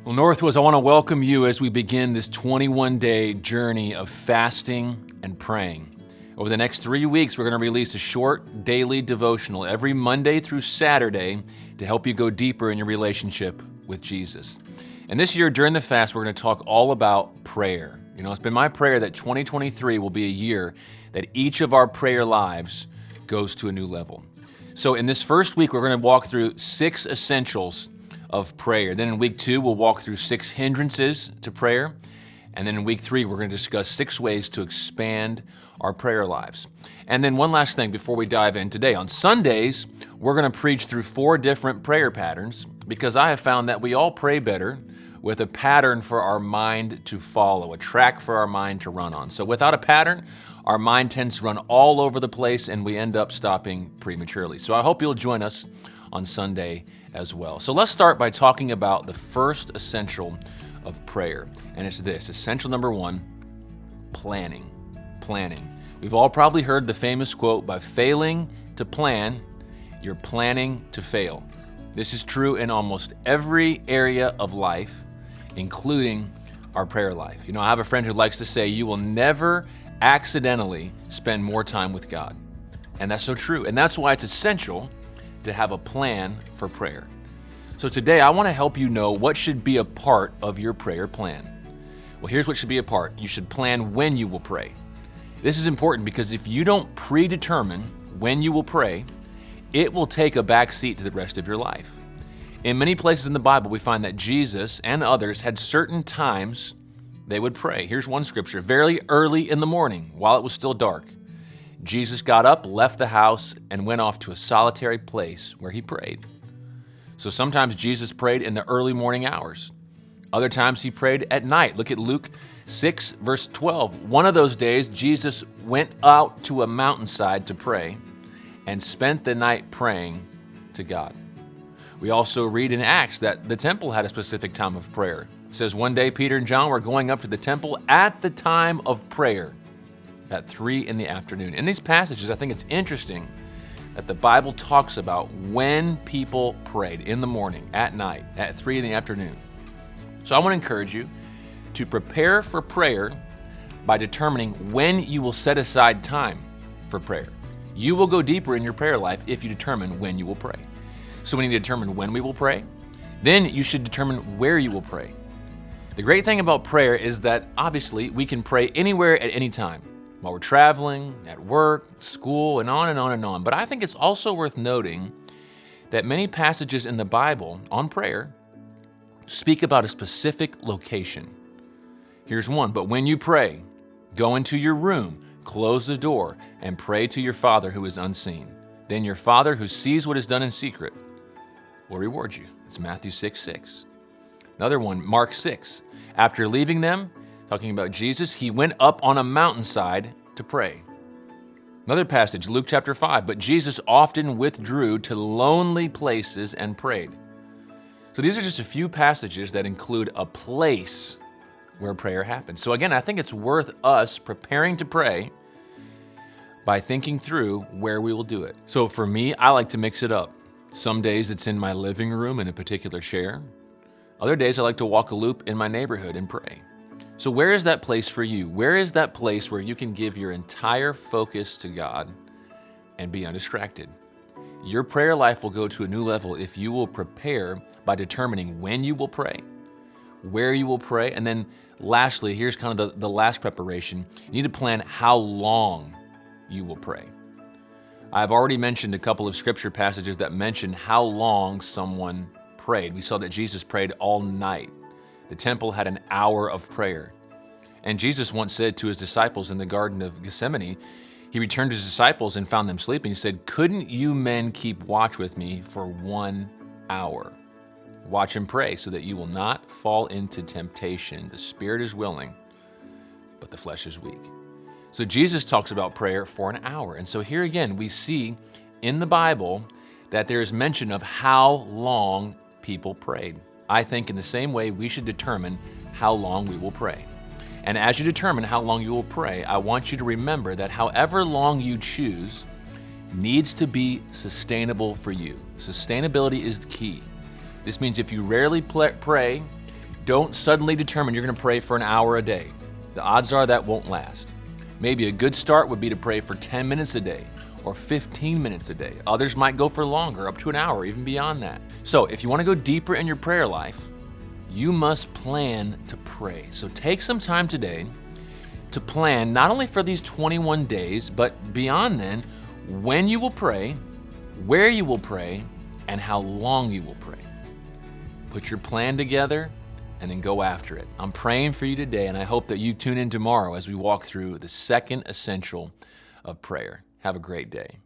Well, Northwoods, I want to welcome you as we begin this 21-day journey of fasting and praying. Over the next 3 weeks, we're going to release a short daily devotional every Monday through Saturday to help you go deeper in your relationship with Jesus. And this year, during the fast, we're going to talk all about prayer. You know, it's been my prayer that 2023 will be a year that each of our prayer lives goes to a new level. So in this first week, we're going to walk through 6 essentials of prayer. Then in week 2, we'll walk through 6 hindrances to prayer. And then in week 3, we're going to discuss 6 ways to expand our prayer lives. And then one last thing before we dive in today. On Sundays, we're going to preach through 4 different prayer patterns because I have found that we all pray better with a pattern for our mind to follow, a track for our mind to run on. So without a pattern, our mind tends to run all over the place and we end up stopping prematurely. So I hope you'll join us on Sunday as well. So let's start by talking about the first essential of prayer. And it's this, essential number 1, planning. Planning. We've all probably heard the famous quote, by failing to plan, you're planning to fail. This is true in almost every area of life, including our prayer life. You know, I have a friend who likes to say, you will never accidentally spend more time with God. And that's so true. And that's why it's essential to have a plan for prayer. So today I want to help you know what should be a part of your prayer plan. Well, here's what should be a part. You should plan when you will pray. This is important because if you don't predetermine when you will pray, it will take a back seat to the rest of your life. In many places in the Bible, we find that Jesus and others had certain times they would pray. Here's one scripture. Very early in the morning, while it was still dark, Jesus got up, left the house, and went off to a solitary place where he prayed. So sometimes Jesus prayed in the early morning hours. Other times he prayed at night. Look at Luke 6, verse 12. One of those days, Jesus went out to a mountainside to pray and spent the night praying to God. We also read in Acts that the temple had a specific time of prayer. It says one day Peter and John were going up to the temple at the time of prayer at 3 in the afternoon. In these passages, I think it's interesting that the Bible talks about when people prayed in the morning, at night, at 3 in the afternoon. So I want to encourage you to prepare for prayer by determining when you will set aside time for prayer. You will go deeper in your prayer life if you determine when you will pray. So we need to determine when we will pray. Then you should determine where you will pray. The great thing about prayer is that obviously we can pray anywhere at any time, while we're traveling, at work, school, and on and on and on. But I think it's also worth noting that many passages in the Bible on prayer speak about a specific location. Here's one. But when you pray, go into your room, close the door, and pray to your Father who is unseen. Then your Father who sees what is done in secret will reward you. It's Matthew 6:6. Another one, Mark 6. After leaving them, talking about Jesus, he went up on a mountainside to pray. Another passage, Luke chapter 5. But Jesus often withdrew to lonely places and prayed. So these are just a few passages that include a place where prayer happens. So again, I think it's worth us preparing to pray by thinking through where we will do it. So for me, I like to mix it up. Some days it's in my living room in a particular chair. Other days I like to walk a loop in my neighborhood and pray. So where is that place for you? Where is that place where you can give your entire focus to God and be undistracted? Your prayer life will go to a new level if you will prepare by determining when you will pray, where you will pray, and then lastly, here's kind of the last preparation. You need to plan how long you will pray. I've already mentioned a couple of scripture passages that mention how long someone prayed. We saw that Jesus prayed all night. The temple had an hour of prayer. And Jesus once said to his disciples in the Garden of Gethsemane, he returned to his disciples and found them sleeping. He said, "Couldn't you men keep watch with me for 1 hour? Watch and pray so that you will not fall into temptation. The spirit is willing, but the flesh is weak." So Jesus talks about prayer for an hour. And so here again, we see in the Bible that there is mention of how long people prayed. I think in the same way, we should determine how long we will pray. And as you determine how long you will pray, I want you to remember that however long you choose needs to be sustainable for you. Sustainability is the key. This means if you rarely pray, Don't suddenly determine you're going to pray for an hour a day. The odds are that won't last. Maybe a good start would be to pray for 10 minutes a day or 15 minutes a day. Others might go for longer, up to an hour, even beyond that. So if you want to go deeper in your prayer life, you must plan to pray. So take some time today to plan not only for these 21 days, but beyond then, when you will pray, where you will pray, and how long you will pray. Put your plan together and then go after it. I'm praying for you today, and I hope that you tune in tomorrow as we walk through the second essential of prayer. Have a great day.